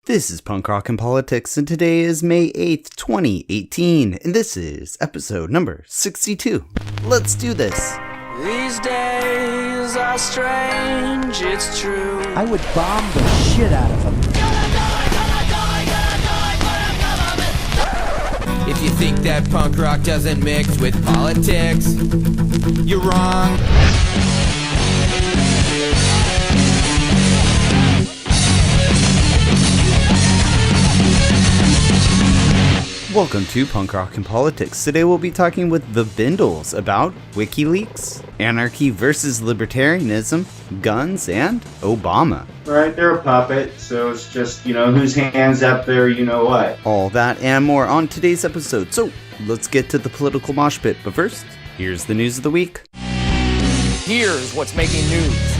This is Punk Rock and Politics, and today is May 8th, 2018, and this is episode number 62. Let's do this. These days are strange, it's true. I would bomb the shit out of them. If you think that punk rock doesn't mix with politics, you're wrong. Welcome to Punk Rock and Politics. Today we'll be talking with the Bindles about WikiLeaks, anarchy versus libertarianism, guns, and Obama. Right, they're a puppet, so it's just, whose hand's up there, you know what. All that and more on today's episode. So let's get to the political mosh pit. But first, here's the news of the week. Here's what's making news.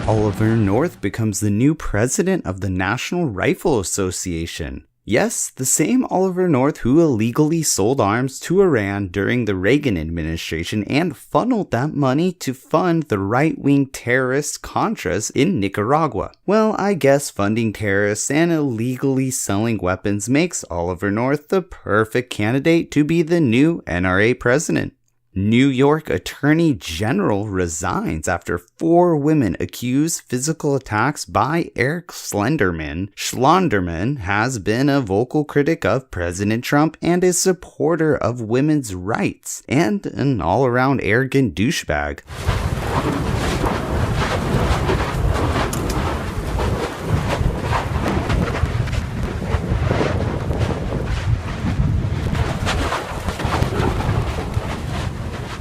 Oliver North becomes the new president of the National Rifle Association. Yes, the same Oliver North who illegally sold arms to Iran during the Reagan administration and funneled that money to fund the right-wing terrorist Contras in Nicaragua. Well, I guess funding terrorists and illegally selling weapons makes Oliver North the perfect candidate to be the new NRA president. New York Attorney General resigns after 4 women accuse physical attacks by Eric Schlenderman. Schlenderman has been a vocal critic of President Trump and a supporter of women's rights, and an all-around arrogant douchebag.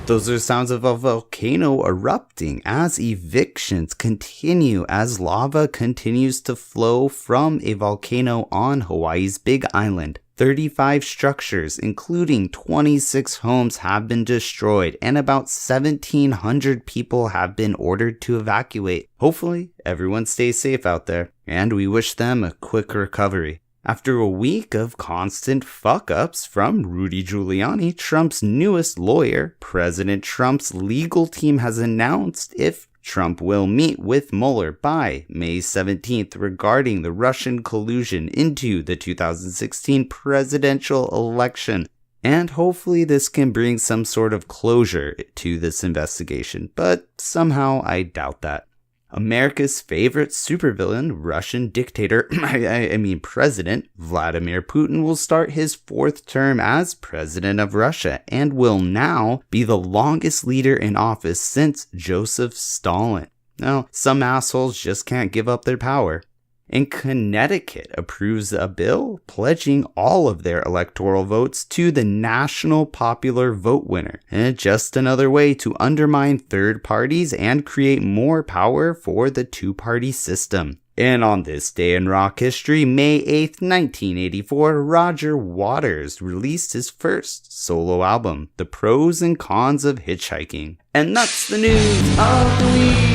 Those are sounds of a volcano erupting as evictions continue as lava continues to flow from a volcano on Hawaii's Big Island. 35 structures, including 26 homes, have been destroyed, and about 1,700 people have been ordered to evacuate. Hopefully, everyone stays safe out there, and we wish them a quick recovery. After a week of constant fuck-ups from Rudy Giuliani, Trump's newest lawyer, President Trump's legal team has announced if Trump will meet with Mueller by May 17th regarding the Russian collusion into the 2016 presidential election. And hopefully this can bring some sort of closure to this investigation, but somehow I doubt that. America's favorite supervillain, Russian dictator, President Vladimir Putin will start his 4th term as president of Russia and will now be the longest leader in office since Joseph Stalin. Now, some assholes just can't give up their power. And Connecticut approves a bill pledging all of their electoral votes to the national popular vote winner. And just another way to undermine third parties and create more power for the two-party system. And on this day in rock history, May 8th, 1984, Roger Waters released his first solo album, The Pros and Cons of Hitchhiking. And that's the news of the week!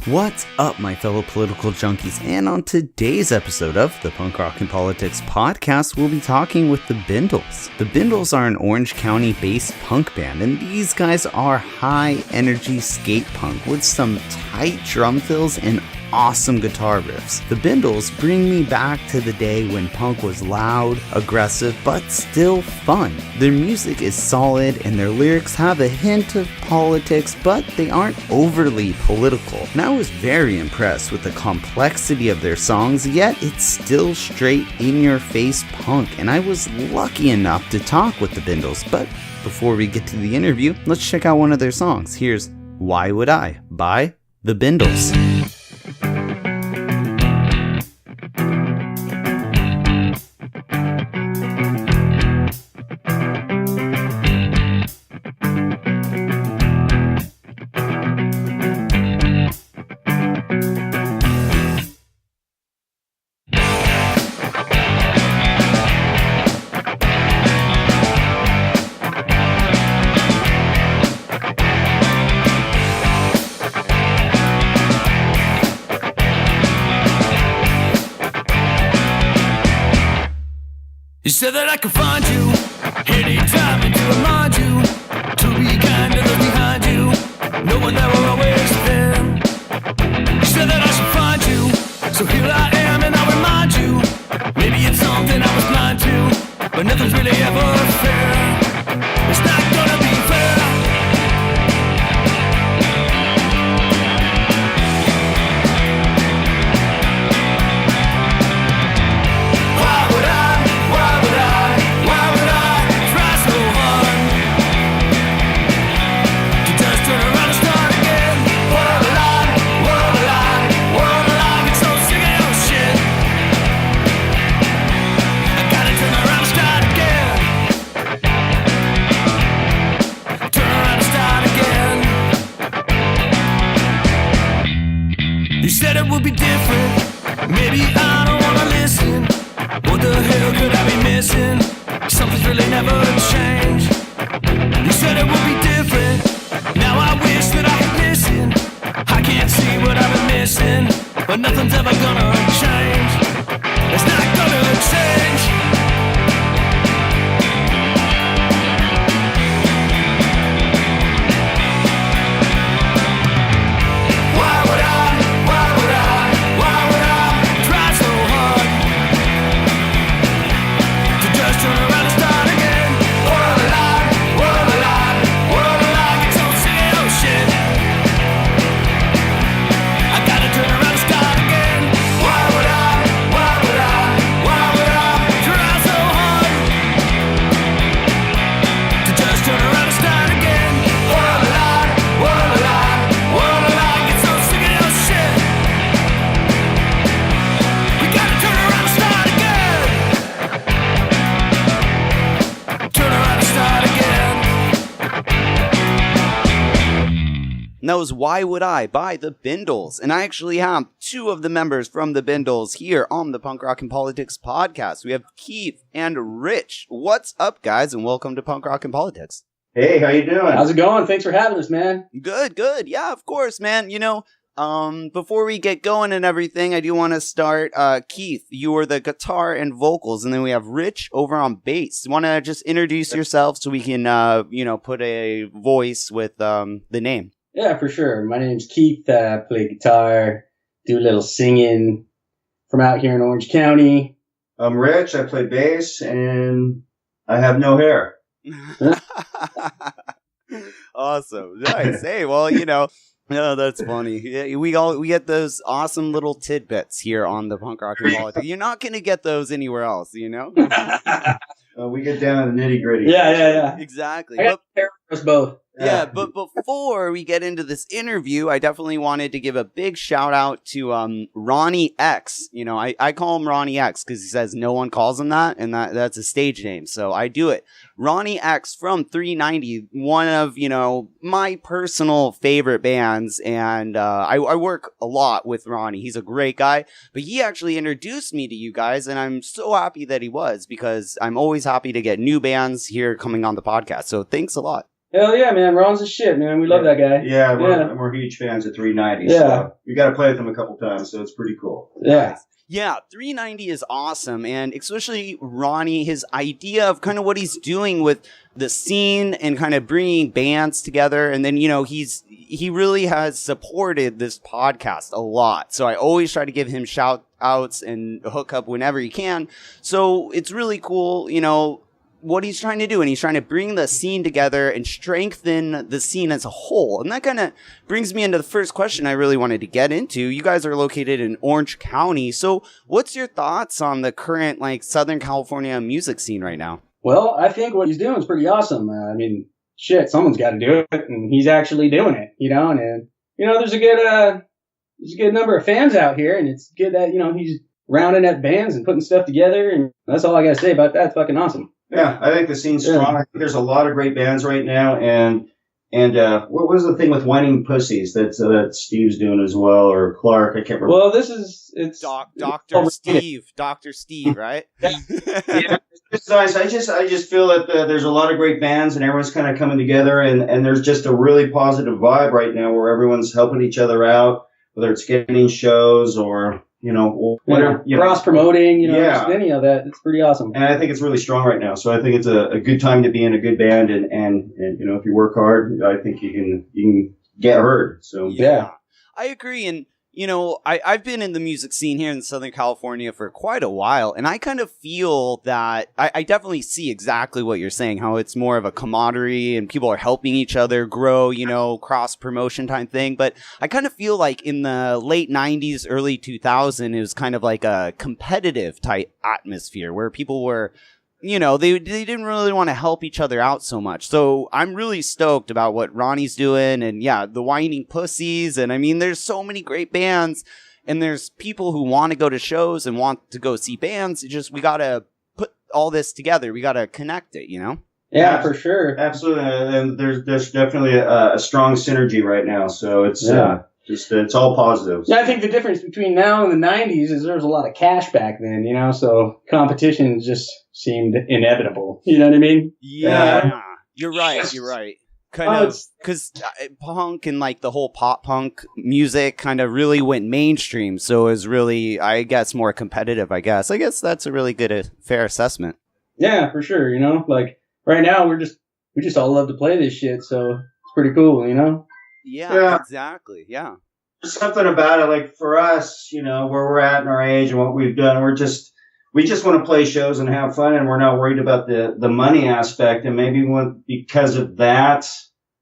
What's up, my fellow political junkies? And on today's episode of the Punk Rock and Politics podcast, we'll be talking with the Bindles. The Bindles are an Orange County-based punk band, and these guys are high-energy skate punk with some tight drum fills and awesome guitar riffs. The Bindles bring me back to the day when punk was loud, aggressive, but still fun. Their music is solid and their lyrics have a hint of politics, but they aren't overly political. And I was very impressed with the complexity of their songs, yet it's still straight in-your-face punk, and I was lucky enough to talk with the Bindles. But before we get to the interview, let's check out one of their songs. Here's Why Would I by the Bindles. You said that I could find you anytime and to remind you to be kind to those behind you, knowing that we're always there. You said that I should find you, so here I am and I'll remind you. Maybe it's something I was blind to, but nothing's really ever fair. It's not gonna be fair. You said it would be different. Maybe I don't wanna listen. What the hell could I be missing? Something's really never changed. You said it would be different. Now I wish that I could listen. I can't see what I've been missing, but nothing's ever gonna change. It's not gonna change. That was Why Would I by the Bindles. And I actually have two of the members from the Bindles here on the Punk Rock and Politics podcast. We have Keith and Rich. What's up, guys? And welcome to Punk Rock and Politics. Hey, how you doing? How's it going? Thanks for having us, man. Good, good. Yeah, of course, man. You know, before we get going and everything, I do want to start. Keith, you are the guitar and vocals, and then we have Rich over on bass. You want to just introduce yourself so we can, put a voice with the name? Yeah, for sure. My name's Keith. I play guitar, do a little singing from out here in Orange County. I'm Rich. I play bass, and I have no hair. Awesome. Nice. Hey, well, no, that's funny. Yeah, we get those awesome little tidbits here on the Punk Rock and Politics. You're not going to get those anywhere else, we get down to the nitty gritty. Yeah. Exactly. I got hair for us both. Yeah, but before we get into this interview, I definitely wanted to give a big shout out to Ronnie X. I call him Ronnie X because he says no one calls him that, and that's a stage name, so I do it. Ronnie X from 390, one of, my personal favorite bands, and I work a lot with Ronnie. He's a great guy, but he actually introduced me to you guys, and I'm so happy that he was, because I'm always happy to get new bands here coming on the podcast, so thanks a lot. Hell yeah, man. Ron's the shit, man. We love that guy. Yeah, we're huge fans of 390. Yeah. So we got to play with them a couple times, so it's pretty cool. Yeah. Yeah, 390 is awesome, and especially Ronnie, his idea of kind of what he's doing with the scene and kind of bringing bands together, and then, he really has supported this podcast a lot, so I always try to give him shout outs and hook up whenever he can, so it's really cool, what he's trying to do, and he's trying to bring the scene together and strengthen the scene as a whole. And that kind of brings me into the first question I really wanted to get into. You guys are located in Orange County, so what's your thoughts on the current Southern California music scene right now? Well, I think what he's doing is pretty awesome. Shit, someone's got to do it, and he's actually doing it, and there's a good number of fans out here, and it's good that he's rounding up bands and putting stuff together, and that's all I got to say about that. It's fucking awesome. Yeah, I think the scene's strong. I think there's a lot of great bands right now, and what was the thing with Whining Pussies that Steve's doing as well, or Clark? I can't remember. Well, it's Dr. Steve, right? Yeah, it's nice. I just feel that there's a lot of great bands, and everyone's kind of coming together, and there's just a really positive vibe right now where everyone's helping each other out, whether it's getting shows or whatever, cross promoting, yeah. just any of that. It's pretty awesome. And I think it's really strong right now. So I think it's a good time to be in a good band, and if you work hard, I think you can get heard. So yeah. I agree. And I've been in the music scene here in Southern California for quite a while, and I kind of feel that I definitely see exactly what you're saying, how it's more of a camaraderie and people are helping each other grow, cross promotion type thing. But I kind of feel like in the late 90s, early 2000s, it was kind of like a competitive type atmosphere where people were, they didn't really want to help each other out so much. So I'm really stoked about what Ronnie's doing, and the Whining Pussies. And I mean, there's so many great bands, and there's people who want to go to shows and want to go see bands. It's just, we got to put all this together. We got to connect it, Yeah, for sure. Absolutely. And there's definitely a strong synergy right now. So it's, it's all positive. Yeah, I think the difference between now and the 90s is there was a lot of cash back then, so competition just seemed inevitable. You know what I mean? Yeah. You're right. Kind of, because punk and like the whole pop punk music kind of really went mainstream. So it was really, I guess, more competitive, I guess. I guess that's a really good, fair assessment. Yeah, for sure. Like right now we just all love to play this shit. So it's pretty cool, Yeah, exactly. Yeah. There's something about it, like for us, where we're at in our age and what we've done, we just want to play shows and have fun, and we're not worried about the money aspect. And maybe because of that,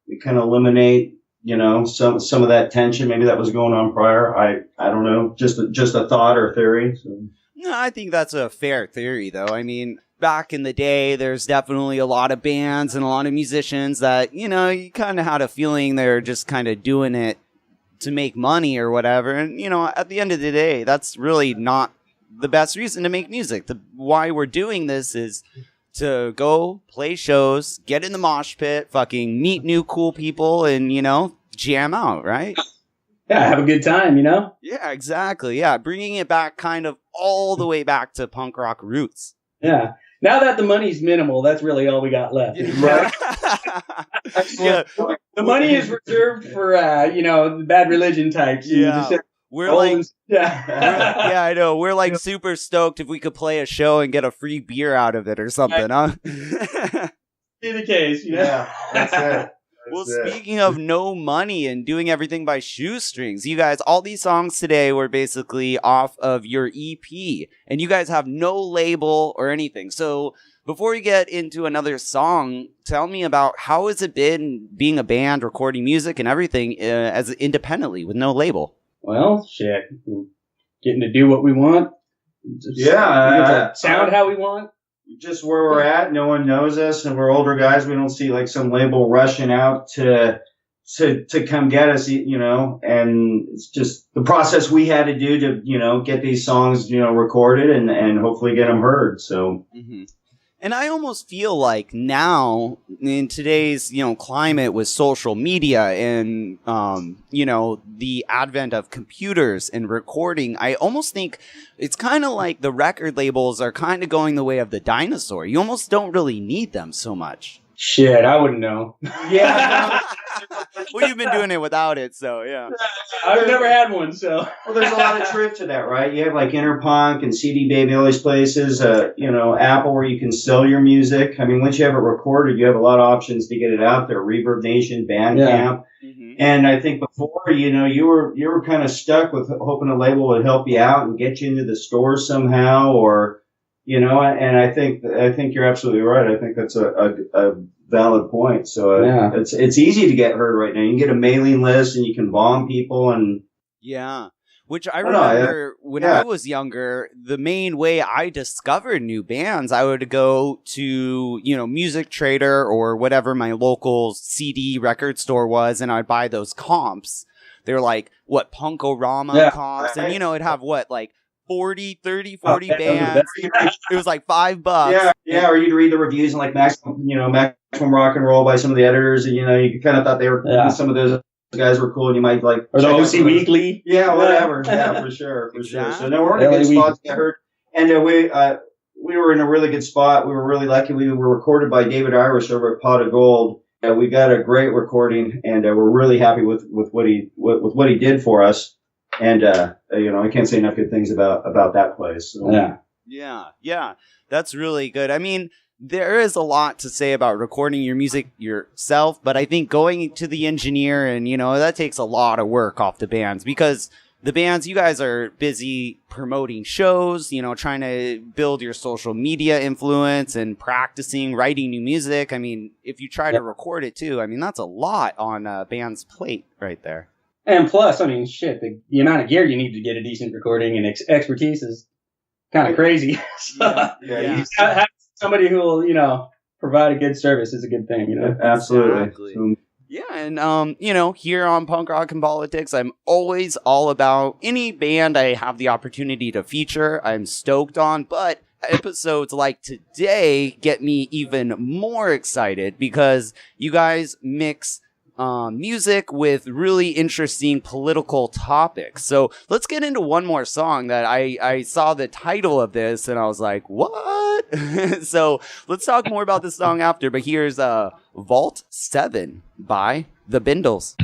we kind of eliminate, some of that tension. Maybe that was going on prior. I don't know, just a thought or theory. So. No, I think that's a fair theory, though. I mean, back in the day, there's definitely a lot of bands and a lot of musicians that, you kind of had a feeling they're just kind of doing it to make money or whatever. And, at the end of the day, that's really not the best reason to make music. Why we're doing this is to go play shows, get in the mosh pit, fucking meet new cool people, and, jam out, right? Yeah, have a good time, Yeah, exactly. Yeah, bringing it back kind of all the way back to punk rock roots. Yeah. Now that the money's minimal, that's really all we got left. Yeah. Yeah. The money is reserved for, the Bad Religion types. Yeah. We're like, yeah, I know. We're like super stoked if we could play a show and get a free beer out of it or something, huh? Be the case, Yeah, that's it. Well, speaking of no money and doing everything by shoestrings, you guys, all these songs today were basically off of your EP, and you guys have no label or anything. So before we get into another song, tell me about how has it been being a band, recording music and everything as independently with no label? Well, shit, getting to do what we want. Sound how we want. Just where we're at, no one knows us, and we're older guys. We don't see like some label rushing out to come get us, and it's just the process we had to do to, get these songs, recorded and hopefully get them heard. So. Mm-hmm. And I almost feel like now in today's, climate with social media and, the advent of computers and recording, I almost think it's kind of like the record labels are kind of going the way of the dinosaur. You almost don't really need them so much. Shit, I wouldn't know. Yeah. Well, you've been doing it without it, so yeah. I've never had one, so. Well, there's a lot of truth to that, right? You have like Interpunk and CD Baby, all these places, Apple where you can sell your music. I mean, once you have it recorded, you have a lot of options to get it out there. Reverb Nation, Bandcamp. Yeah. Mm-hmm. And I think before, you were kind of stuck with hoping a label would help you out and get you into the store somehow, or, and I think you're absolutely right. I think that's a valid point. So it's easy to get heard right now. You can get a mailing list and you can bomb people and. Yeah. Which I remember when I was younger, the main way I discovered new bands, I would go to, Music Trader or whatever my local CD record store was, and I'd buy those comps. They're like, Punkorama comps, and, it'd have 40 bands. It was like $5. Yeah, or you'd read the reviews and like Maximum Rock and Roll by some of the editors, and, you kind of thought they were, some of those guys were cool, and you might like. Or the OC Weekly. Yeah, whatever. Yeah, for sure. So no, we're in a good spot to get heard. And we were in a really good spot. We were really lucky. We were recorded by David Irish over at Pot of Gold. We got a great recording, and we're really happy with what he did for us. And, I can't say enough good things about that place. So. Yeah. That's really good. I mean, there is a lot to say about recording your music yourself, but I think going to the engineer and, that takes a lot of work off the bands, because the bands, you guys are busy promoting shows, trying to build your social media influence and practicing writing new music. I mean, if you try to record it too, I mean, that's a lot on a band's plate right there. And plus, I mean, shit, the amount of gear you need to get a decent recording and expertise is kind of crazy. You have somebody who will, provide a good service is a good thing, Absolutely. Exactly. Yeah, and here on Punk Rock and Politics, I'm always all about any band I have the opportunity to feature. I'm stoked on, but episodes like today get me even more excited because you guys mix music with really interesting political topics. So let's get into one more song that I saw the title of this and I was like, what? So let's talk more about this song after, but here's Vault 7 by the Bindles.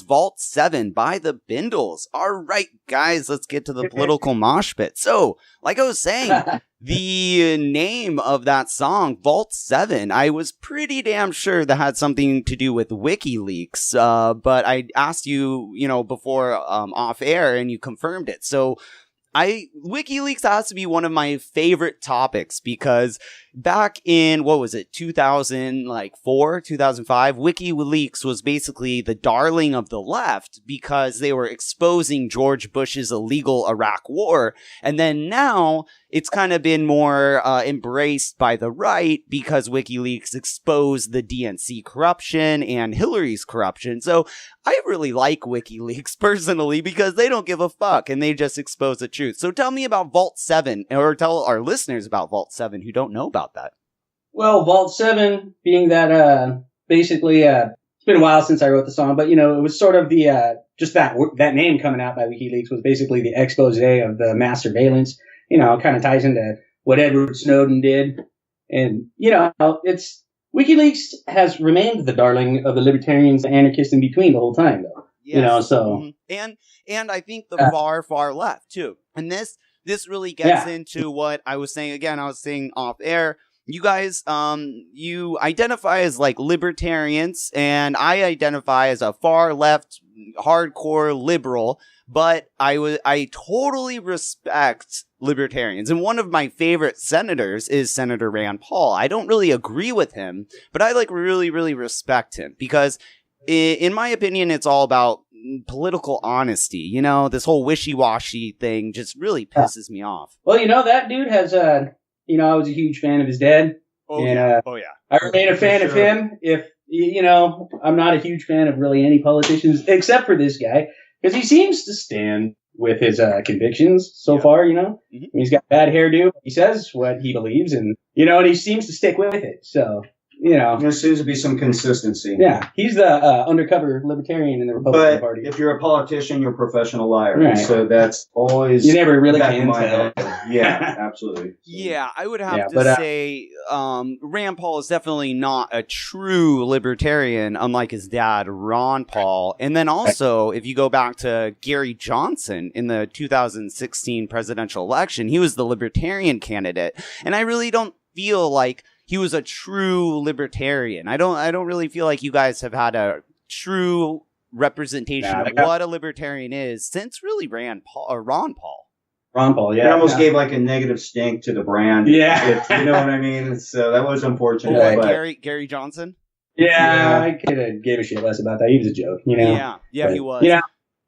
Vault 7 by the Bindles. All right, guys, let's get to the political mosh pit. So, like I was saying, the name of that song, Vault 7, I was pretty damn sure that had something to do with WikiLeaks, but I asked you, before off air, and you confirmed it. So, WikiLeaks has to be one of my favorite topics because back in, what was it, 2004, 2005, WikiLeaks was basically the darling of the left because they were exposing George Bush's illegal Iraq war. And then now it's kind of been more embraced by the right because WikiLeaks exposed the DNC corruption and Hillary's corruption. So I really like WikiLeaks personally because they don't give a fuck and they just expose the truth. So tell me about Vault 7, or tell our listeners about Vault 7 who don't know about that. Well, Vault 7 being that basically it's been a while since I wrote the song, but it was sort of the just that name coming out by WikiLeaks was basically the expose of the mass surveillance. It kind of ties into what Edward Snowden did. And, it's WikiLeaks has remained the darling of the libertarians, the anarchists in between the whole time, though. Yes. So. And I think the far left, too. And this really gets into what I was saying. Again, I was saying off air. You guys, you identify as like libertarians, and I identify as a far left, hardcore liberal. But I totally respect libertarians. And one of my favorite senators is Senator Rand Paul. I don't really agree with him, but I really, really respect him because in my opinion, it's all about political honesty. This whole wishy-washy thing just really pisses me off. Well, that dude has, I was a huge fan of his dad. Oh, yeah. I remain a fan of him. If, I'm not a huge fan of really any politicians except for this guy. Because he seems to stand with his convictions so far, Mm-hmm. He's got bad hairdo. He says what he believes, and and he seems to stick with it. So, there seems to be some consistency. Yeah, he's the undercover libertarian in the Republican Party. If you're a politician, you're a professional liar. Right. So that's always you never really can tell. Yeah, absolutely. Yeah, I would have to say Rand Paul is definitely not a true libertarian, unlike his dad, Ron Paul. And then also, if you go back to Gary Johnson in the 2016 presidential election, he was the libertarian candidate. And I really don't feel like he was a true libertarian. I don't really feel like you guys have had a true representation of what a libertarian is since really Ron Paul. Ron Paul, yeah. It almost gave like a negative stink to the brand. Yeah. You know what I mean? So that was unfortunate. What, but Gary Johnson? Yeah, I could have gave a shit less about that. He was a joke, Yeah, but, he was.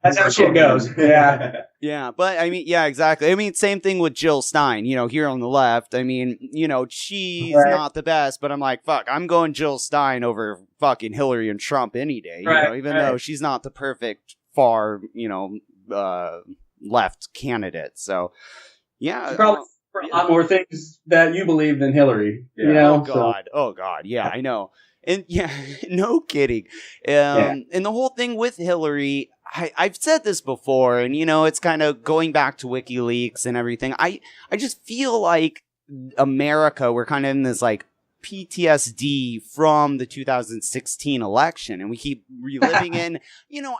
That's how shit goes. Yeah. Yeah, but I mean, yeah, exactly. I mean, same thing with Jill Stein, here on the left. I mean, she's not the best, but I'm like, fuck, I'm going Jill Stein over fucking Hillary and Trump any day, even though she's not the perfect far, left candidate. So, yeah. Probably for a lot more things that you believe than Hillary, Oh, God. Oh, God. Yeah, I know. And yeah, no kidding. And the whole thing with Hillary, I've said this before, and it's kind of going back to WikiLeaks and everything. I just feel like America, we're kind of in this like PTSD from the 2016 election, and we keep reliving in.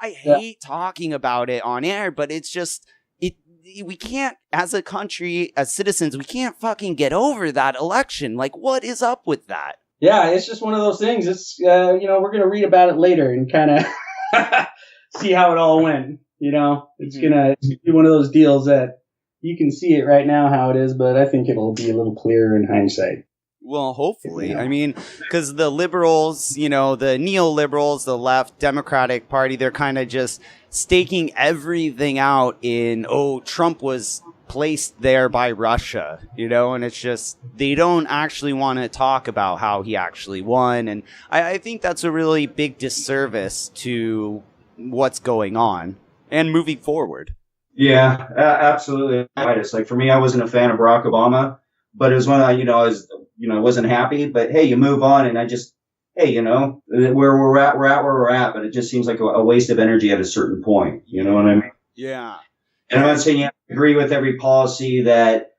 I hate talking about it on air, but it's just we can't, as a country, as citizens, we can't fucking get over that election. Like, what is up with that? Yeah, it's just one of those things. It's we're going to read about it later and kind of see how it all went. It's going to be one of those deals that you can see it right now how it is, but I think it'll be a little clearer in hindsight. Well, hopefully. I mean, because the liberals, the neoliberals, the left Democratic Party, they're kind of just staking everything out in, Trump was placed there by Russia, and it's just, they don't actually want to talk about how he actually won. And I think that's a really big disservice to what's going on and moving forward. Yeah, absolutely. It's like, for me, I wasn't a fan of Barack Obama, but it was when I wasn't happy, but hey, you move on. And I just, where we're at where we're at, but it just seems like a waste of energy at a certain point. You know what I mean? Yeah. And I'm not saying you have to agree with every policy that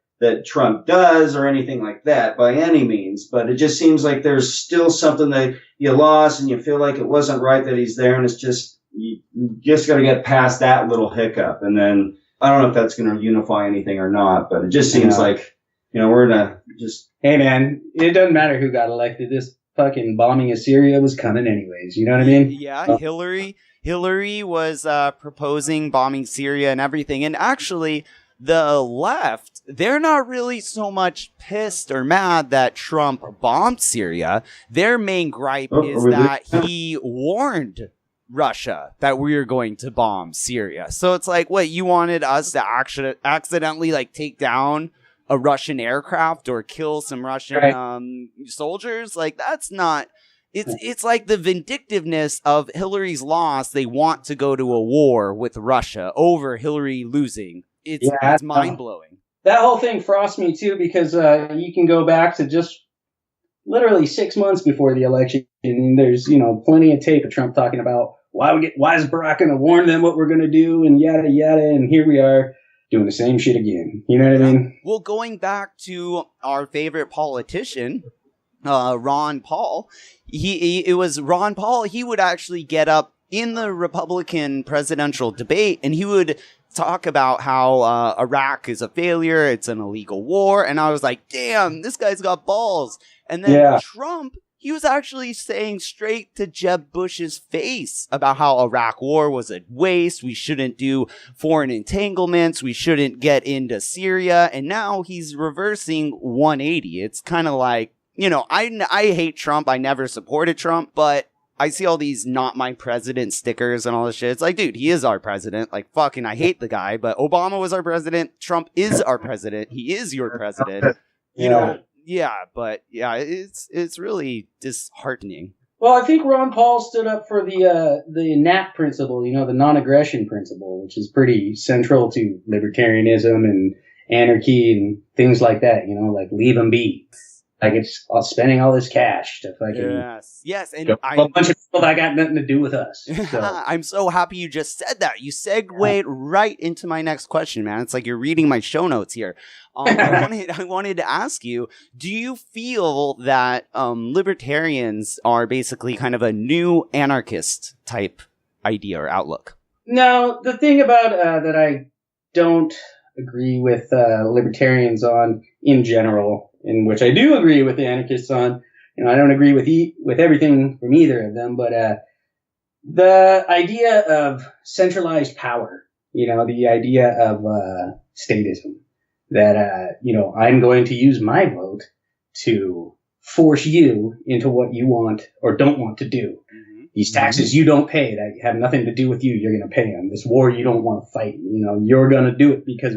Trump does or anything like that by any means, but it just seems like there's still something that you lost and you feel like it wasn't right that he's there, and it's just, you just got to get past that little hiccup. And then I don't know if that's going to unify anything or not, but it just seems like, we're in a just... Hey man, it doesn't matter who got elected. This fucking bombing of Syria was coming anyways. You know what I mean? Yeah, Hillary was proposing bombing Syria and everything. And actually, the left, they're not really so much pissed or mad that Trump bombed Syria. Their main gripe is that he warned Russia that we were going to bomb Syria. So it's like, what, you wanted us to accidentally like take down a Russian aircraft or kill some Russian soldiers? Like, that's not... It's like the vindictiveness of Hillary's loss. They want to go to a war with Russia over Hillary losing. It's mind-blowing. That whole thing frosts me, too, because you can go back to just literally 6 months before the election, and there's, plenty of tape of Trump talking about why is Barack going to warn them what we're going to do, and yada, yada, and here we are doing the same shit again. You know what I mean? Well, going back to our favorite politician, Ron Paul, it was Ron Paul, he would actually get up in the Republican presidential debate, and he would talk about how Iraq is a failure, it's an illegal war, and I was like, damn, this guy's got balls. And then Trump, he was actually saying straight to Jeb Bush's face about how Iraq war was a waste, we shouldn't do foreign entanglements, we shouldn't get into Syria, and now he's reversing 180. It's kind of like, I hate Trump, I never supported Trump, but I see all these not my president stickers and all this shit. It's like, dude, he is our president. Like, fucking, I hate the guy, but Obama was our president. Trump is our president. He is your president. It's really disheartening. Well, I think Ron Paul stood up for the NAP principle, the non-aggression principle, which is pretty central to libertarianism and anarchy and things like that, like leave them be. Like, it's spending all this cash to fucking... Yes, and a bunch of people that got nothing to do with us. So. I'm so happy you just said that. You segued right into my next question, man. It's like you're reading my show notes here. I wanted to ask you, do you feel that libertarians are basically kind of a new anarchist type idea or outlook? No, the thing about that I don't agree with libertarians on in general, in which I do agree with the anarchists on, I don't agree with everything from either of them, but the idea of centralized power, the idea of statism, that I'm going to use my vote to force you into what you want or don't want to do. Mm-hmm. These taxes you don't pay that have nothing to do with you, you're going to pay them. This war you don't want to fight, you're going to do it because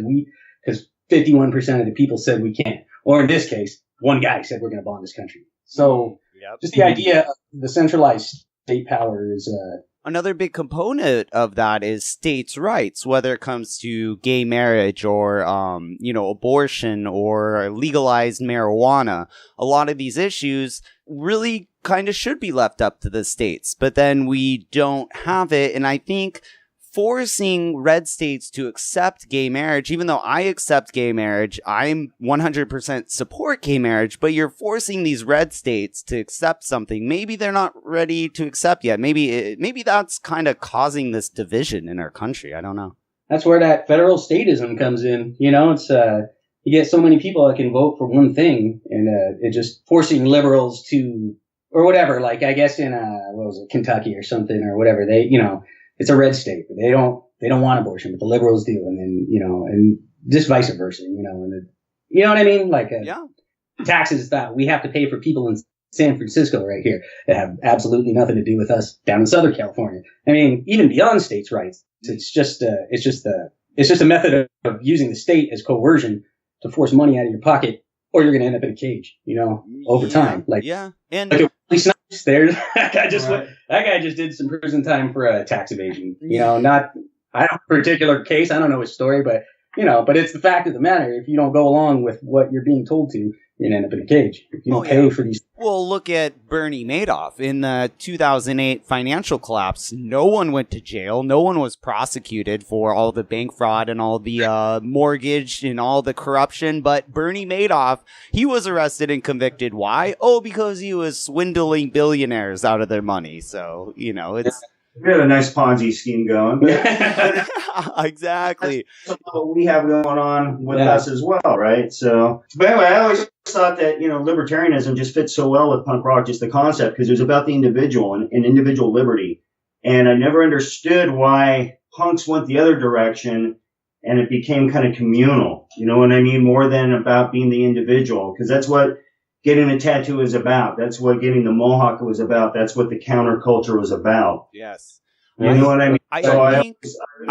51% of the people said we can't. Or in this case, one guy said we're going to bomb this country. So just the idea of the centralized state power is... Another big component of that is states' rights, whether it comes to gay marriage or, abortion or legalized marijuana. A lot of these issues really kind of should be left up to the states, but then we don't have it. And I think forcing red states to accept gay marriage, even though I accept gay marriage, I'm 100% support gay marriage, but you're forcing these red states to accept something maybe they're not ready to accept yet. Maybe that's kind of causing this division in our country. I don't know. That's where that federal statism comes in. It's you get so many people that can vote for one thing, and it just forcing liberals to, or whatever, like I guess in Kentucky or something or whatever, they, it's a red state, but they don't want abortion, but the liberals do. And then, and just vice versa, and you know what I mean? Like, taxes that we have to pay for people in San Francisco right here that have absolutely nothing to do with us down in Southern California. I mean, even beyond states' rights, it's just a method of using the state as coercion to force money out of your pocket, or you're going to end up in a cage, over time. And like police snipes, there's that guy just did some prison time for tax evasion. I don't particular case, I don't know his story, but but it's the fact of the matter. If you don't go along with what you're being told to, you're gonna end up in a cage. If you don't pay for these. Well, look at Bernie Madoff. In the 2008 financial collapse, no one went to jail. No one was prosecuted for all the bank fraud and all the mortgage and all the corruption. But Bernie Madoff, he was arrested and convicted. Why? Oh, because he was swindling billionaires out of their money. So, it's... We had a nice Ponzi scheme going. Exactly. That's what we have going on with us as well, right? So, but anyway, I always thought that, libertarianism just fits so well with punk rock, just the concept, because it was about the individual and individual liberty. And I never understood why punks went the other direction and it became kind of communal. You know what I mean? More than about being the individual, because that's what getting a tattoo is about. That's what getting the mohawk was about. That's what the counterculture was about. Yes. You know what I mean?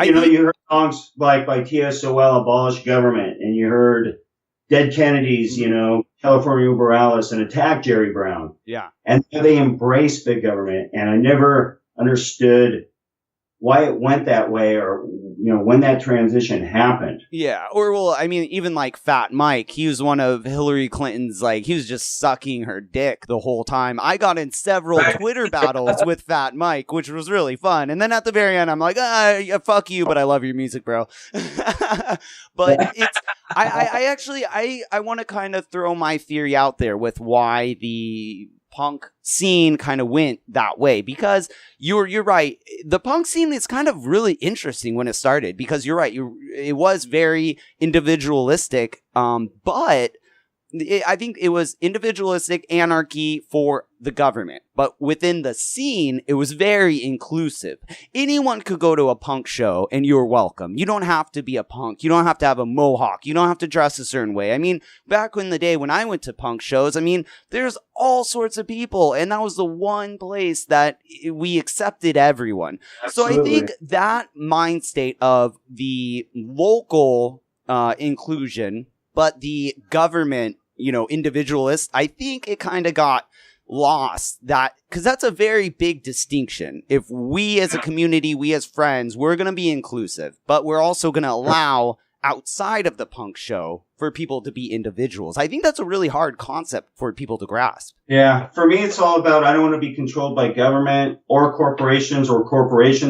You heard songs like by TSOL, Abolish Government, and you heard Dead Kennedys, you know, California Uber Alice, and Attack Jerry Brown. Yeah. And they embraced big government, and I never understood why it went that way, or, you know, when that transition happened. Yeah. Or, well, I mean, even like Fat Mike, he was one of Hillary Clinton's, like, he was just sucking her dick the whole time. I got in several Twitter battles with Fat Mike, which was really fun. And then at the very end, I'm like, yeah, fuck you, but I love your music, bro. But it's, I actually want to kind of throw my theory out there with why the punk scene kind of went that way, because you're right. The punk scene is kind of really interesting when it started, because you're right. It was very individualistic, but I think it was individualistic anarchy for the government, but within the scene, it was very inclusive. Anyone could go to a punk show and you're welcome. You don't have to be a punk. You don't have to have a mohawk. You don't have to dress a certain way. I mean, back in the day when I went to punk shows, I mean, there's all sorts of people, and that was the one place that we accepted everyone. Absolutely. So I think that mind state of the local inclusion, but the government, you know, individualist, I think it kind of got lost, that because that's a very big distinction. If we as a community, we as friends, we're going to be inclusive, but we're also going to allow outside of the punk show for people to be individuals. I think that's a really hard concept for people to grasp. Yeah, for me, it's all about, I don't want to be controlled by government or corporations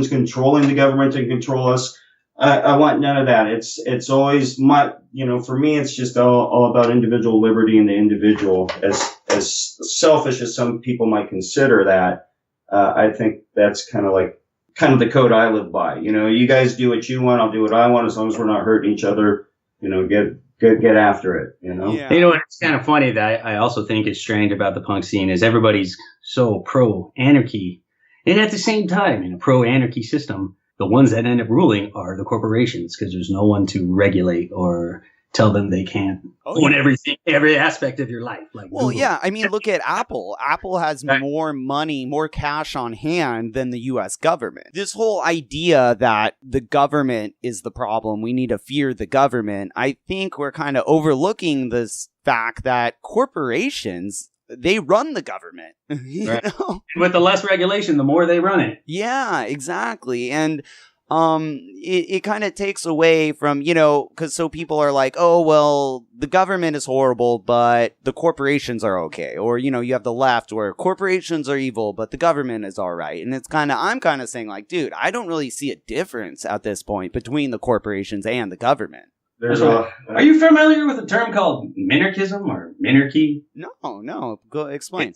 controlling the government to control us. I want none of that. It's always my, you know, for me, it's just all about individual liberty and the individual. As selfish as some people might consider that, I think that's kind of the code I live by. You know, you guys do what you want, I'll do what I want, as long as we're not hurting each other. You know, get after it. You know. Yeah. You know, it's kind of funny that I also think is strange about the punk scene is everybody's so pro anarchy, and at the same time, in a pro anarchy system, the ones that end up ruling are the corporations, because there's no one to regulate or tell them they can't own everything, every aspect of your life. Like, well, Google. yeah, I mean, look at Apple. Apple has more money, more cash on hand than the U.S. government. This whole idea that the government is the problem, we need to fear the government, I think we're kind of overlooking this fact that corporations, they run the government. You know? With the less regulation, the more they run it. Yeah, exactly. And it kind of takes away from, you know, because so people are like, oh, well, the government is horrible, but the corporations are okay. Or, you know, you have the left where corporations are evil, but the government is all right. And it's I'm kind of saying like, dude, I don't really see a difference at this point between the corporations and the government. Are you familiar with a term called minarchism or minarchy? No. Go explain.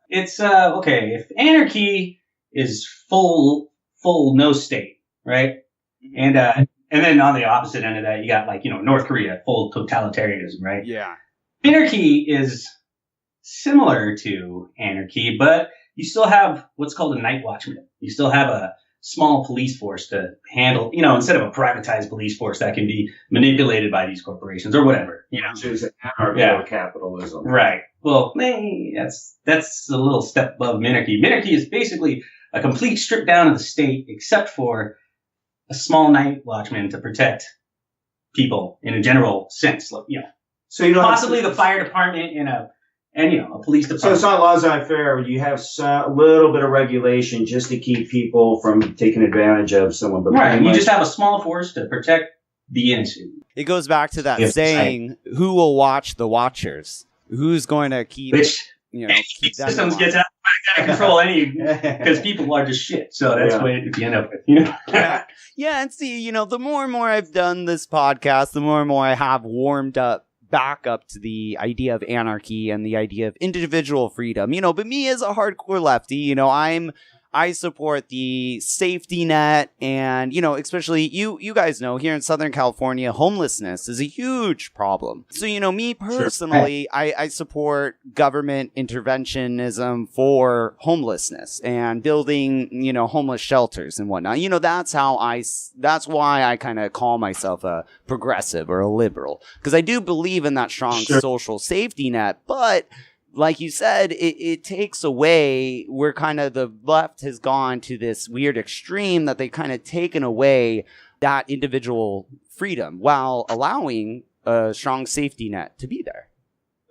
It's okay. If anarchy is full no state, right? And then on the opposite end of that, you got like, you know, North Korea, full totalitarianism, right? Yeah. Minarchy is similar to anarchy, but you still have what's called a night watchman. You still have a small police force to handle, you know, instead of a privatized police force that can be manipulated by these corporations or whatever, you know. Choose anarchy or capitalism. Right. Well, that's a little step above minarchy. Minarchy is basically a complete strip down of the state, except for a small night watchman to protect people in a general sense, like, you know. So you know, possibly the fire department and you know, a police department. So it's not laissez-faire. You have a little bit of regulation just to keep people from taking advantage of someone. But right. You just have a small force to protect the innocent. It goes back to that saying, who will watch the watchers? Who's going to keep, you know, keep systems gets out of control because people are just shit. So that's what you end up with, you know? Yeah. And see, you know, the more and more I've done this podcast, the more and more I have warmed up back up to the idea of anarchy and the idea of individual freedom, you know. But me as a hardcore lefty, you know, I'm I support the safety net, and, you know, especially you guys know here in Southern California, homelessness is a huge problem. So, you know, me personally, I support government interventionism for homelessness and building, you know, homeless shelters and whatnot. You know, that's why I kind of call myself a progressive or a liberal, because I do believe in that strong social safety net, but like you said, it takes away where kind of the left has gone to this weird extreme that they kind of taken away that individual freedom while allowing a strong safety net to be there.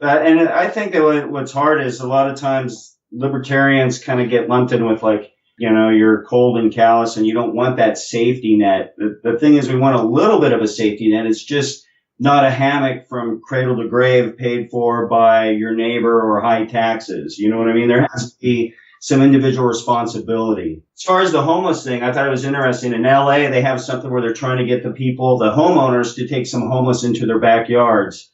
And I think that what's hard is a lot of times libertarians kind of get lumped in with like, you know, you're cold and callous and you don't want that safety net. The thing is, we want a little bit of a safety net. It's just not a hammock from cradle to grave paid for by your neighbor or high taxes. You know what I mean? There has to be some individual responsibility. As far as the homeless thing, I thought it was interesting. In LA, they have something where they're trying to get the homeowners to take some homeless into their backyards.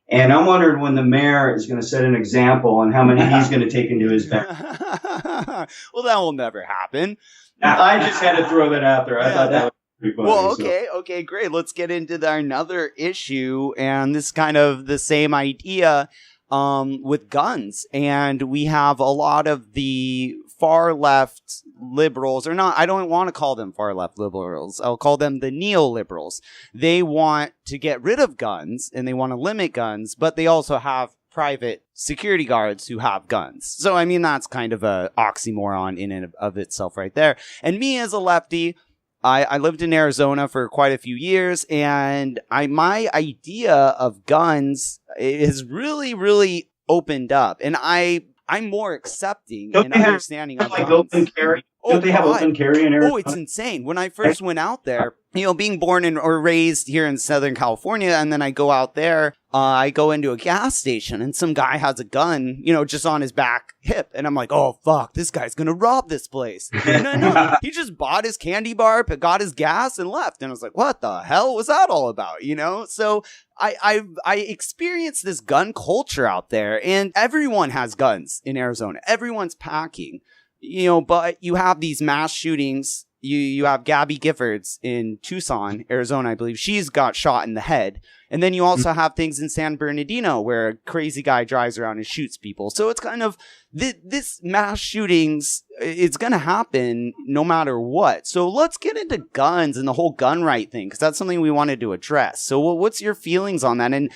And I'm wondering when the mayor is going to set an example on how many he's going to take into his backyard. Well, that will never happen. I just had to throw that out there. I thought that was pretty funny. Well, okay, great. Let's get into another issue, and this is kind of the same idea with guns. And we have a lot of the far left liberals, or not, I don't want to call them far left liberals. I'll call them the neoliberals. They want to get rid of guns and they want to limit guns, but they also have private security guards who have guns. So, I mean, that's kind of a oxymoron in and of itself right there. And me as a lefty, I lived in Arizona for quite a few years, and my idea of guns is really, really opened up. And I'm more accepting and understanding of guns. Open carry? Don't they have open carry in Arizona? Oh, it's insane. When I first went out there, you know, being born or raised here in Southern California, and then I go out there, I go into a gas station and some guy has a gun, you know, just on his back hip. And I'm like, oh, fuck, this guy's going to rob this place. No, he just bought his candy bar, got his gas and left. And I was like, what the hell was that all about? You know, so I experienced this gun culture out there, and everyone has guns in Arizona. Everyone's packing. You know, but you have these mass shootings. You have Gabby Giffords in Tucson, Arizona, I believe. She's got shot in the head. And then you also have things in San Bernardino where a crazy guy drives around and shoots people. So it's kind of this mass shootings, it's going to happen no matter what. So let's get into guns and the whole gun right thing, because that's something we wanted to address. So what's your feelings on that? And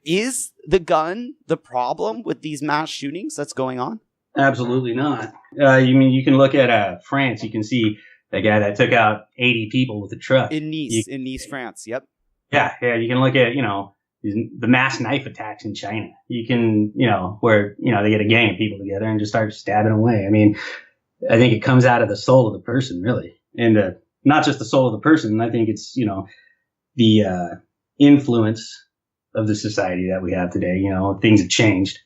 is the gun the problem with these mass shootings that's going on? Absolutely not. You can look at France. You can see the guy that took out 80 people with a truck. In Nice, France. Yep. Yeah. You can look at, the mass knife attacks in China. You can, where, they get a gang of people together and just start stabbing away. I mean, I think it comes out of the soul of the person, really. And not just the soul of the person. I think it's, the influence of the society that we have today. Things have changed.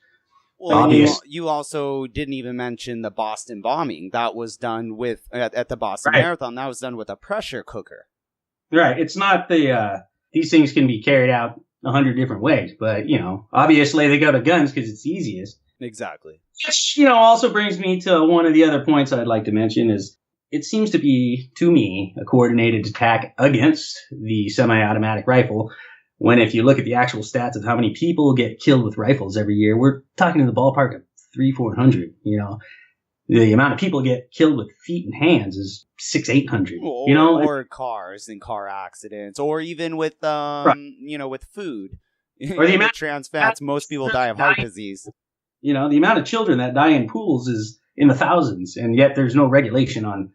Well, you also didn't even mention the Boston bombing. That was done at the Boston Marathon. That was done with a pressure cooker. Right. It's not these things can be carried out 100 different ways, but, obviously they go to guns because it's easiest. Exactly. Which, also brings me to one of the other points I'd like to mention is it seems to be, to me, a coordinated attack against the semi-automatic rifle. When if you look at the actual stats of how many people get killed with rifles every year, we're talking in the ballpark of 300-400. The amount of people get killed with feet and hands is 600-800. Or cars and car accidents, or even with with food. Or the amount of trans fats, most people die of heart disease. The amount of children that die in pools is in the thousands, and yet there's no regulation on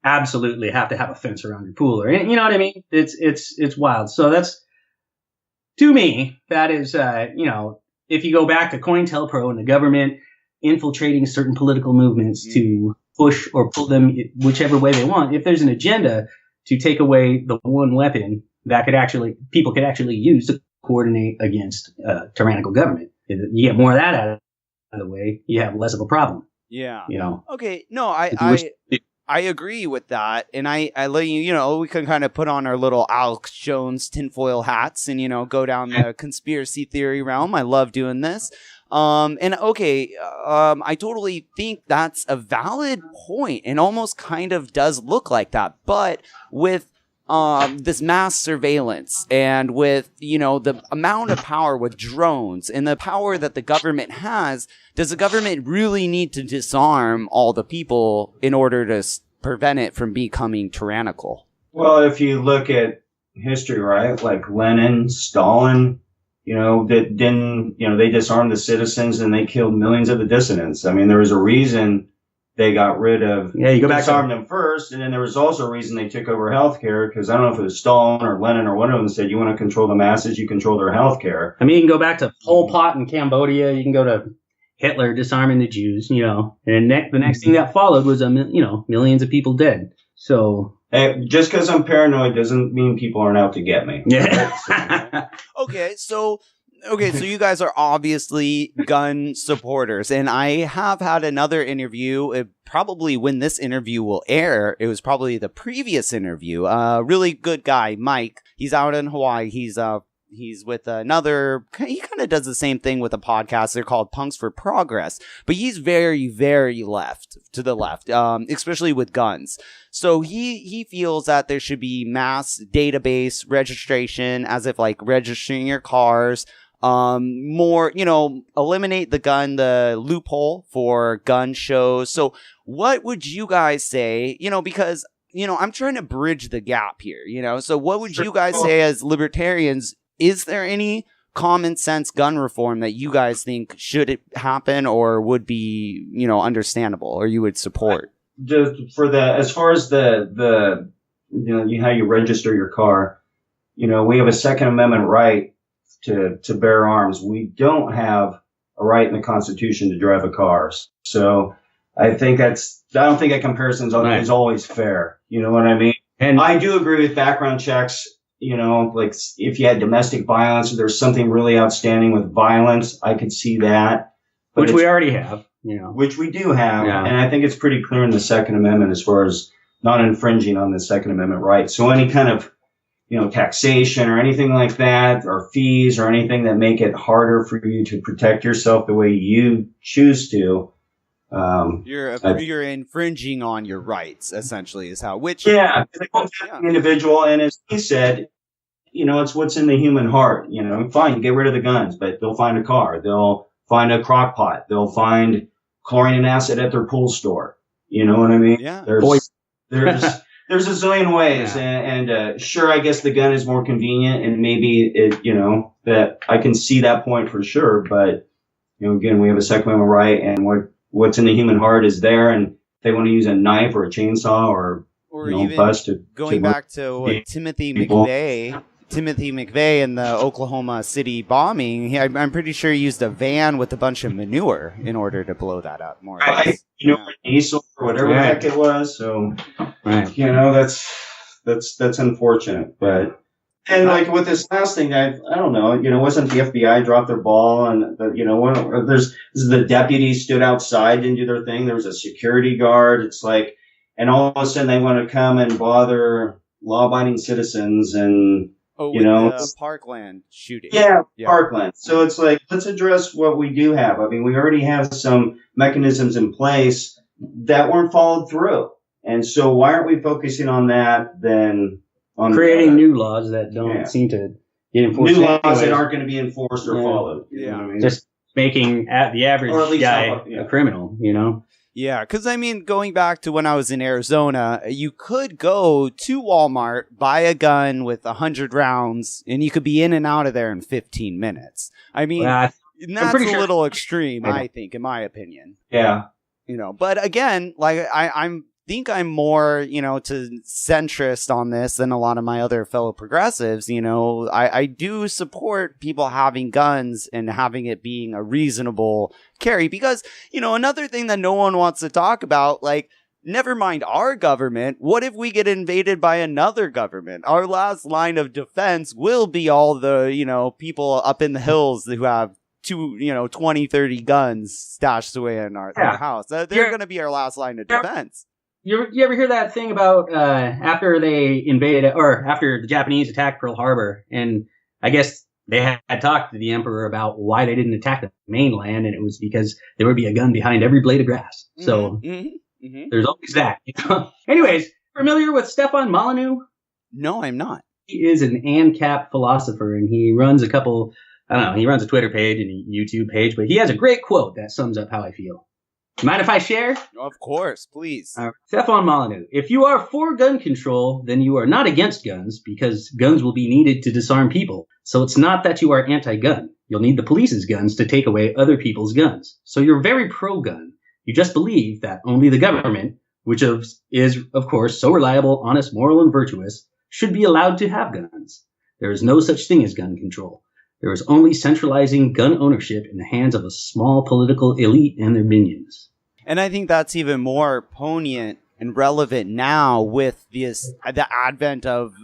absolutely have to have a fence around your pool, or you know what I mean? It's wild. So that's. To me, that is, if you go back to COINTELPRO and the government infiltrating certain political movements to push or pull them whichever way they want, if there's an agenda to take away the one weapon that people could actually use to coordinate against tyrannical government, if you get more of that out of the way, you have less of a problem. Yeah. Okay. No, I agree with that, and I let you, we can kind of put on our little Alex Jones tinfoil hats and, go down the conspiracy theory realm. I love doing this. I totally think that's a valid point and almost kind of does look like that. But with this mass surveillance and with, the amount of power with drones and the power that the government has, does the government really need to disarm all the people in order to prevent it from becoming tyrannical? Well, if you look at history, right, like Lenin, Stalin, that didn't, they disarmed the citizens and they killed millions of the dissidents. I mean, there was a reason they got rid of, you go back disarmed them first, and then there was also a reason they took over healthcare, because I don't know if it was Stalin or Lenin or one of them said, you want to control the masses, you control their healthcare. I mean, you can go back to Pol Pot in Cambodia, you can go to Hitler disarming the Jews, and the next thing that followed was, millions of people dead. So... Hey, just because I'm paranoid doesn't mean people aren't out to get me. Yeah. Okay, so you guys are obviously gun supporters, and I have had another interview. Probably when this interview will air, it was probably the previous interview. Really good guy, Mike. He's out in Hawaii. He's with another, he kind of does the same thing with a podcast. They're called Punks for Progress, but he's very, very to the left, especially with guns. So he feels that there should be mass database registration, as if like registering your cars, more, eliminate the loophole for gun shows. So what would you guys say, because, I'm trying to bridge the gap here, so what would you guys say as libertarians? Is there any common sense gun reform that you guys think should happen or would be, understandable or you would support? As far as how you register your car, we have a Second Amendment right to bear arms. We don't have a right in the Constitution to drive a car. So I don't think that comparison is always fair. You know what I mean? And I do agree with background checks. Like if you had domestic violence or there's something really outstanding with violence, I could see that. Which we already have, Which we do have. Yeah. And I think it's pretty clear in the Second Amendment as far as not infringing on the Second Amendment right. So any kind of, taxation or anything like that, or fees or anything that make it harder for you to protect yourself the way you choose to. You're infringing on your rights, essentially, is how. The individual, and as he said, it's what's in the human heart. Fine, get rid of the guns, but they'll find a car, they'll find a crock pot, they'll find chlorine and acid at their pool store. You know what I mean? Yeah. There's a zillion ways, and sure, I guess the gun is more convenient, and maybe that I can see that point for sure. But again, we have a Second Amendment right, and what's in the human heart is there, and if they want to use a knife or a chainsaw or even bust going back to Timothy McVeigh in the Oklahoma City bombing, I'm pretty sure he used a van with a bunch of manure in order to blow that up. More or less. Diesel or whatever the heck it was. So that's unfortunate, but. And like with this last thing, I don't know, wasn't the FBI dropped their ball, and the deputies stood outside and do their thing. There was a security guard. It's like, and all of a sudden they want to come and bother law-abiding citizens, and the Parkland shooting. Yeah, Parkland. So it's like, let's address what we do have. I mean, we already have some mechanisms in place that weren't followed through, and so why aren't we focusing on that then? On creating new laws that don't seem to get enforced. New laws that aren't going to be enforced or followed. You know what I mean? Just making the average guy a criminal, Yeah, because going back to when I was in Arizona, you could go to Walmart, buy a gun with 100 rounds, and you could be in and out of there in 15 minutes. That's a little extreme, I think, in my opinion. Yeah. But again, like I'm more, to centrist on this than a lot of my other fellow progressives. I do support people having guns and having it being a reasonable carry because, another thing that no one wants to talk about, like, never mind our government. What if we get invaded by another government? Our last line of defense will be all the, people up in the hills who have 20, 30 guns stashed away in our house. They're going to be our last line of defense. You ever hear that thing about after they invaded or after the Japanese attacked Pearl Harbor, and I guess they had talked to the emperor about why they didn't attack the mainland, and it was because there would be a gun behind every blade of grass. So there's always that. Anyways, familiar with Stefan Molyneux? No, I'm not. He is an ANCAP philosopher, and he runs he runs a Twitter page and a YouTube page, but he has a great quote that sums up how I feel. Mind if I share? Of course, please. Stefan Molyneux. If you are for gun control, then you are not against guns, because guns will be needed to disarm people. So it's not that you are anti-gun. You'll need the police's guns to take away other people's guns. So you're very pro-gun. You just believe that only the government, which is, of course, so reliable, honest, moral, and virtuous, should be allowed to have guns. There is no such thing as gun control. There is only centralizing gun ownership in the hands of a small political elite and their minions. And I think that's even more poignant and relevant now with the advent of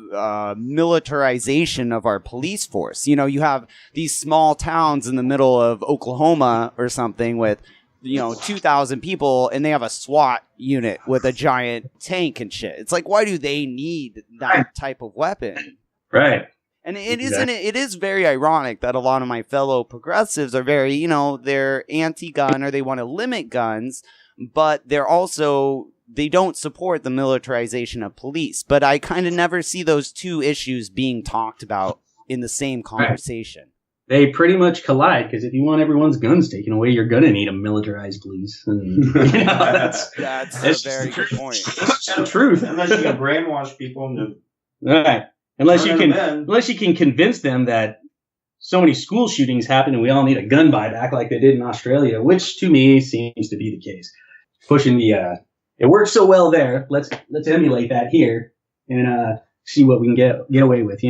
militarization of our police force. You know, you have these small towns in the middle of Oklahoma or something with, 2,000 people, and they have a SWAT unit with a giant tank and shit. It's like, why do they need that type of weapon? Right. And it is very ironic that a lot of my fellow progressives are very, they're anti-gun or they want to limit guns, but they don't support the militarization of police. But I kind of never see those two issues being talked about in the same conversation. Right. They pretty much collide, because if you want everyone's guns taken away, you're going to need a militarized police. And, that's a very good point. It's the truth. Unless you can brainwash people into... Right. Unless you can convince them that so many school shootings happen and we all need a gun buyback like they did in Australia, which to me seems to be the case. Pushing it works so well there. Let's emulate that here and see what we can get away with,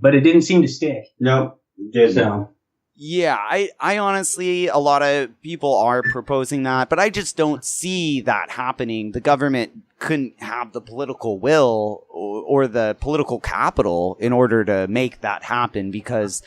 but it didn't seem to stick. No, it didn't. So. Yeah, I honestly, a lot of people are proposing that, but I just don't see that happening. The government couldn't have the political will or the political capital in order to make that happen, because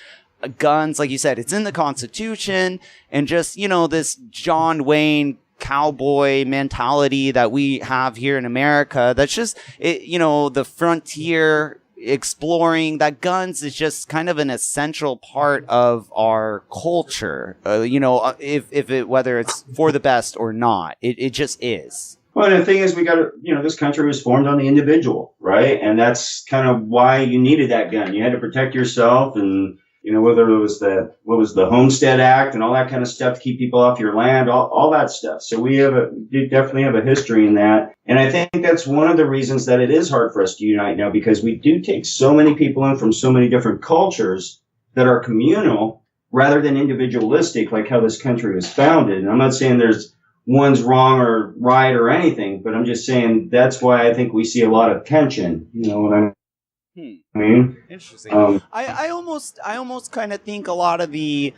guns, like you said, it's in the Constitution, and just, this John Wayne cowboy mentality that we have here in America, that's just, the frontier exploring, that guns is just kind of an essential part of our culture, whether it's for the best or not, it just is. Well, and the thing is, we got to, this country was formed on the individual, right? And that's kind of why you needed that gun. You had to protect yourself, and, whether it was the Homestead Act and all that kind of stuff to keep people off your land, all that stuff. So we definitely have a history in that. And I think that's one of the reasons that it is hard for us to unite now, because we do take so many people in from so many different cultures that are communal rather than individualistic, like how this country was founded. And I'm not saying there's one's wrong or right or anything, but I'm just saying that's why I think we see a lot of tension. You know what I mean? Interesting. I almost kind of think a lot of the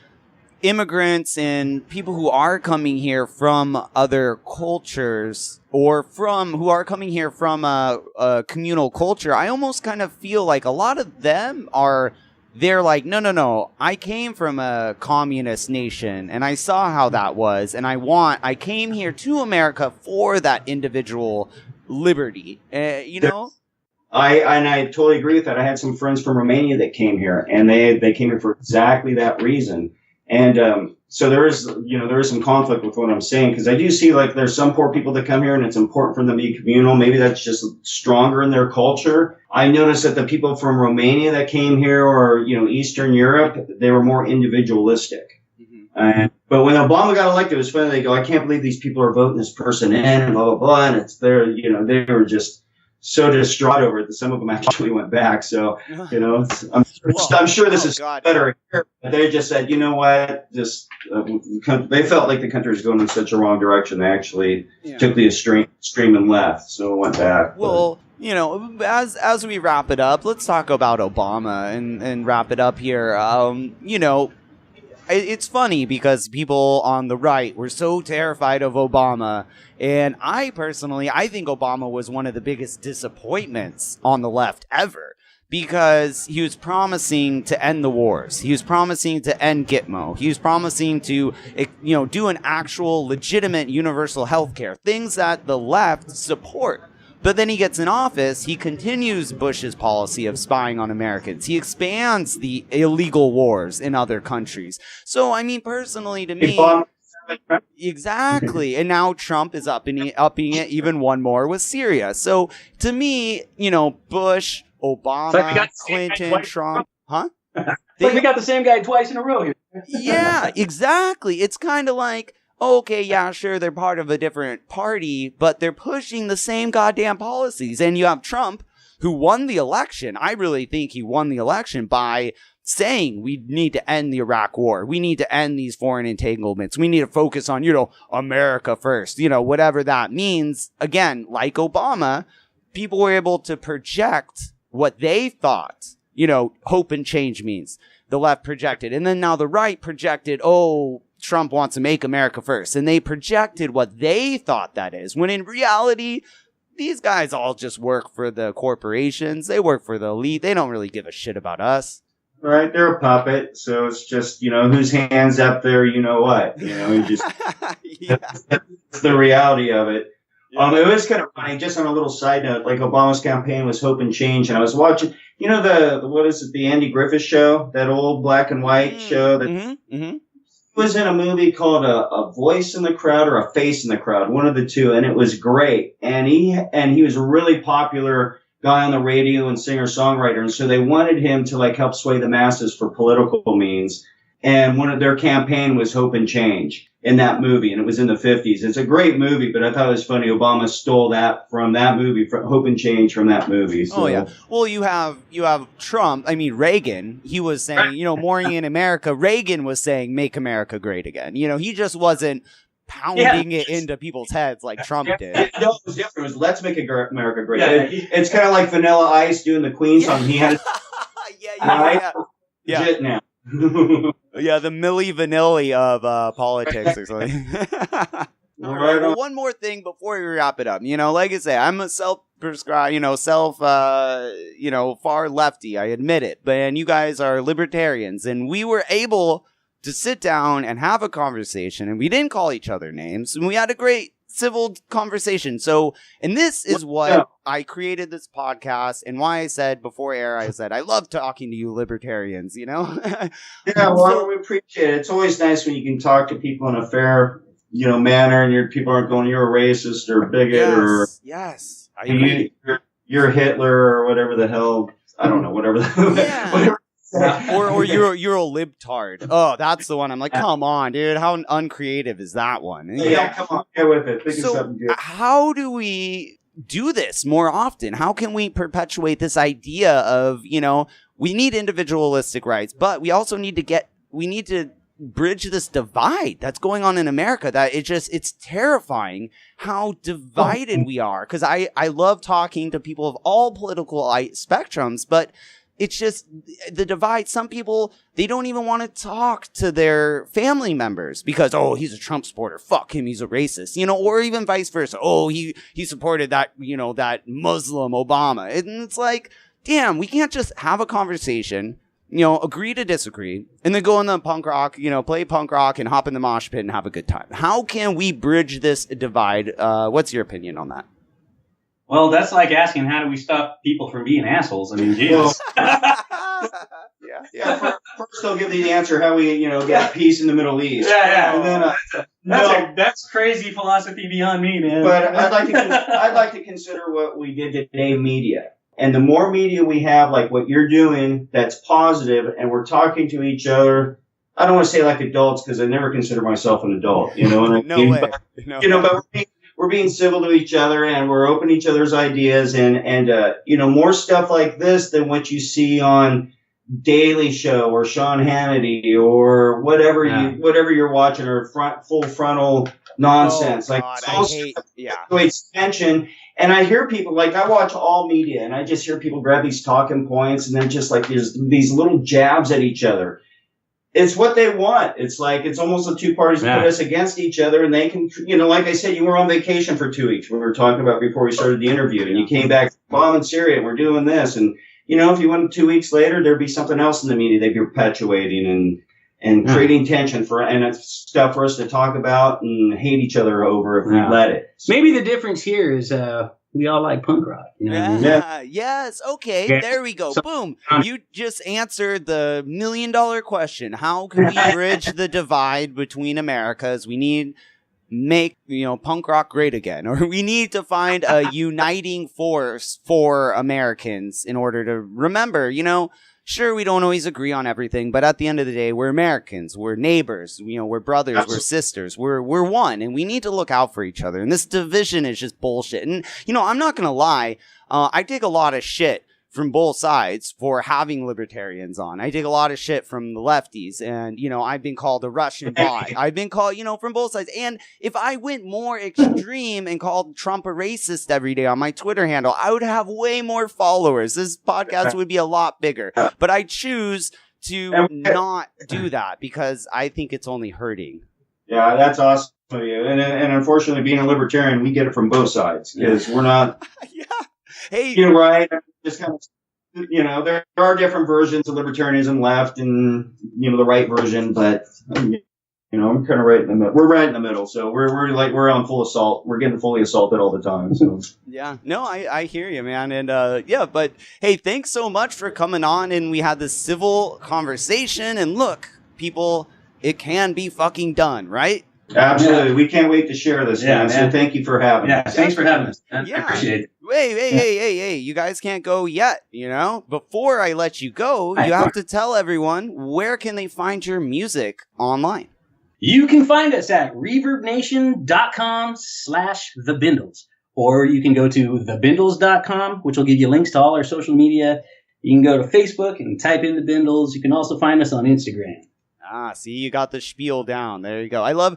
immigrants and people who are coming here from other cultures, or who are coming here from a communal culture, I almost kind of feel like a lot of them they're like, no, I came from a communist nation and I saw how that was, and I came here to America for that individual liberty, I totally agree with that. I had some friends from Romania that came here, and they came here for exactly that reason. And so there is some conflict with what I'm saying, because I do see like there's some poor people that come here and it's important for them to be communal. Maybe that's just stronger in their culture. I noticed that the people from Romania that came here, or Eastern Europe, they were more individualistic. But when Obama got elected, it was funny. They go, I can't believe these people are voting this person in, and blah blah blah. And it's they were just so distraught over it that some of them actually went back. So, I'm sure this is better here. But they just said, you know what, they felt like the country was going in such a wrong direction. They actually took the extreme and left. So it went back. Well, as we wrap it up, let's talk about Obama and wrap it up here. It's funny because people on the right were so terrified of Obama. And I think Obama was one of the biggest disappointments on the left ever, because he was promising to end the wars. He was promising to end Gitmo. He was promising to, do an actual legitimate universal health care, things that the left support. But then he gets in office, he continues Bush's policy of spying on Americans. He expands the illegal wars in other countries. So, I mean, personally, to me... Exactly. And now Trump is upping it even one more with Syria. So, to me, you know, Bush, Obama, Clinton, Trump... Huh? We got the same guy twice in a row here. Yeah, exactly. It's kind of like... Okay, yeah, sure, they're part of a different party, but they're pushing the same goddamn policies. And you have Trump, who won the election. I really think he won the election by saying we need to end the Iraq war. We need to end these foreign entanglements. We need to focus on, you know, America first, you know, whatever that means. Again, like Obama, people were able to project what they thought, you know, hope and change means. The left projected. And then now the right projected, oh, Trump wants to make America first. And they projected what they thought that is. When in reality, these guys all just work for the corporations. They work for the elite. They don't really give a shit about us. Right. They're a puppet. So it's just, you know, whose hand's up there, you know what. You know, you just, that's the reality of it. Yeah. It was kind of funny, just on a little side note, like Obama's campaign was hope and change. And I was watching, you know, the Andy Griffith show, that old black and white show that was in a movie called a Voice in the Crowd or A Face in the Crowd, one of the two, and it was great. And he was a really popular guy on the radio and singer-songwriter, and so they wanted him to like help sway the masses for political means. And one of their campaign was Hope and Change in that movie, and it was in the 50s. It's a great movie, but I thought it was funny. Obama stole that from that movie, from Hope and Change from that movie. So. Oh yeah. Well, you have Trump. I mean, Reagan. He was saying, you know, morning in America. Reagan was saying, "Make America Great Again." You know, he just wasn't pounding it into people's heads like Trump did. No, it was different. It was "Let's Make America Great." Yeah. It's kind of like Vanilla Ice doing the Queen song. He had legit now. Yeah, the Milli Vanilli of politics or something. Right, well, one more thing before we wrap it up. You know, like I say, I'm a self-prescribed, far lefty. I admit it. And you guys are libertarians. And we were able to sit down and have a conversation. And we didn't call each other names. And we had a great civil conversation. So, and this is what I created this podcast, and why I said before air, I said, I love talking to you libertarians, you know? Yeah, well, we appreciate it. It's always nice when you can talk to people in a fair, you know, manner, and people aren't going, you're a racist or a bigot or I agree. You're Hitler or whatever the hell. I don't know, whatever. Whatever. Or you're a libtard. Oh, that's the one. I'm like, come on, dude. How uncreative is that one? Come on, get with it. Think of something good. How do we do this more often? How can we perpetuate this idea of, you know, we need individualistic rights, but we also need to bridge this divide that's going on in America, that it's terrifying how divided we are. Because I love talking to people of all political spectrums, but it's just the divide. Some people, they don't even want to talk to their family members because, oh, he's a Trump supporter. Fuck him. He's a racist, you know, or even vice versa. Oh, he supported that, you know, that Muslim Obama. And it's like, damn, we can't just have a conversation, you know, agree to disagree, and then go in the punk rock, you know, play punk rock and hop in the mosh pit and have a good time. How can we bridge this divide? What's your opinion on that? Well, that's like asking, how do we stop people from being assholes? I mean, Jesus. First, they'll give the answer how we, you know, get peace in the Middle East. And then, that's crazy philosophy beyond me, man. But I'd like to consider what we did today, media. And the more media we have, like what you're doing, that's positive, and we're talking to each other. I don't want to say like adults, because I never consider myself an adult, you know. And no way. But we're being civil to each other, and we're open to each other's ideas, and you know, more stuff like this than what you see on Daily Show or Sean Hannity or whatever you're watching, or full frontal nonsense. Creates tension. And I hear people, like, I watch all media, and I just hear people grab these talking points, and then just like there's these little jabs at each other. It's what they want. It's like, it's almost the two parties put us against each other, and they can, you know, like I said, you were on vacation for 2 weeks. We were talking about before we started the interview, and you came back, bomb in Syria, and we're doing this. And, you know, if you went 2 weeks later, there'd be something else in the media they'd be perpetuating and creating tension and it's stuff for us to talk about and hate each other over if we let it. Maybe the difference here is, we all like punk rock. You know what I mean? Yeah. Yes. Okay. Yeah. There we go. So- Boom. You just answered the $1 million question. How can we bridge the divide between Americas? We need make punk rock great again, or we need to find a uniting force for Americans in order to remember, sure, we don't always agree on everything, but at the end of the day, we're Americans, we're neighbors, we're brothers, Absolutely. we're sisters, we're one, and we need to look out for each other. And this division is just bullshit. And I'm not gonna lie, I take a lot of shit from both sides for having libertarians on. I take a lot of shit from the lefties, and I've been called a Russian bot. I've been called, from both sides. And if I went more extreme and called Trump a racist every day on my Twitter handle, I would have way more followers. This podcast would be a lot bigger. But I choose to not do that because I think it's only hurting. Yeah, that's awesome of you. And unfortunately, being a libertarian, we get it from both sides because we're not. Yeah. Hey, You're right. Just kind of, there are different versions of libertarianism left, and the right version, but I'm kind of right in the middle. We're right in the middle, so we're on full assault. We're getting fully assaulted all the time. So yeah, no, I hear you, man, and but hey, thanks so much for coming on, and we had this civil conversation, and look, people, it can be fucking done, right? absolutely, we can't wait to share this, man. So thank you for having us. Thanks for having us. I Yeah. appreciate it. Hey, you guys can't go yet, Before I let you go, you have to tell everyone, where can they find your music online? You can find us at reverbnation.com/thebindles, or you can go to thebindles.com, which will give you links to all our social media. You can go to Facebook and type in the Bindles. You can also find us on Instagram. Ah, see, you got the spiel down. There you go. I love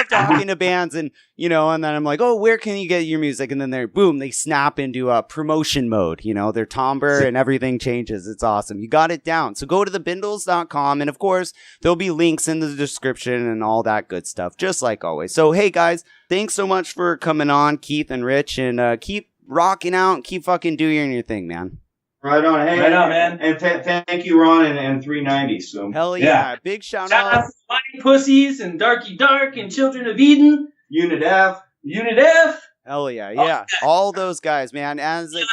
talking to bands, and and then I'm like, oh, where can you get your music? And then they snap into a promotion mode. Their timbre and everything changes. It's awesome. You got it down. So go to thebindles.com, and of course, there'll be links in the description and all that good stuff, just like always. So hey, guys, thanks so much for coming on, Keith and Rich, and keep rocking out and keep fucking doing your thing, man. Right on. Hey, Right on, man. And thank you, Ron, and 390. So Hell yeah. Yeah. Big shout Shout out. out to Mighty Pussies and Darky Dark and Children of Eden, Unit F. Unit F. Hell yeah. All those guys, man. As a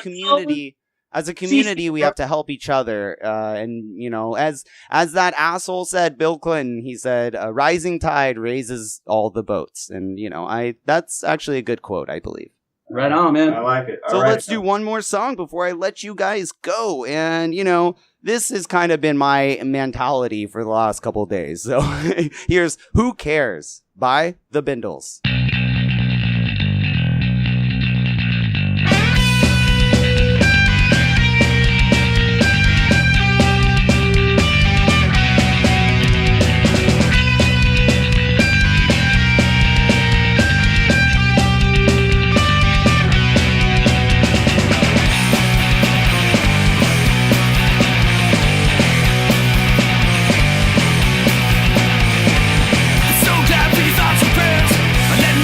community, we have to help each other. And as that asshole said, Bill Clinton, he said, "A rising tide raises all the boats." And that's actually a good quote, I believe. Right on, man. I like it. So All right. let's do one more song before I let you guys go. And, this has kind of been my mentality for the last couple of days. So here's Who Cares by the Bindles. So glad we thought your prayers, and then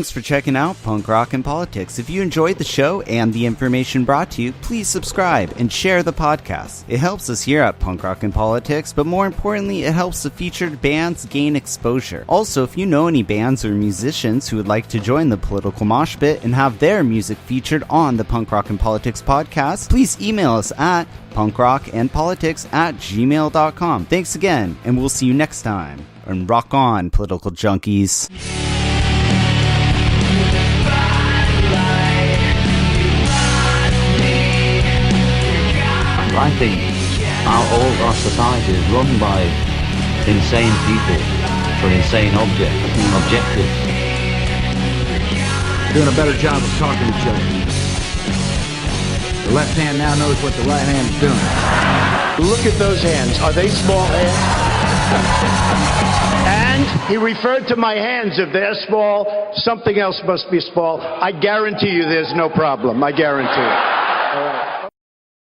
Thanks for checking out Punk Rock and Politics. If you enjoyed the show and the information brought to you, please subscribe and share the podcast. It helps us here at Punk Rock and Politics, but more importantly, it helps the featured bands gain exposure. Also, if you know any bands or musicians who would like to join the political mosh pit and have their music featured on the Punk Rock and Politics podcast, please email us at punkrockandpolitics@gmail.com. Thanks again, and we'll see you next time. And rock on, political junkies. I think all our society is run by insane people for insane objectives. Doing a better job of talking to each other. The left hand now knows what the right hand is doing. Look at those hands. Are they small hands? And he referred to my hands. If they're small, something else must be small. I guarantee you there's no problem. I guarantee it.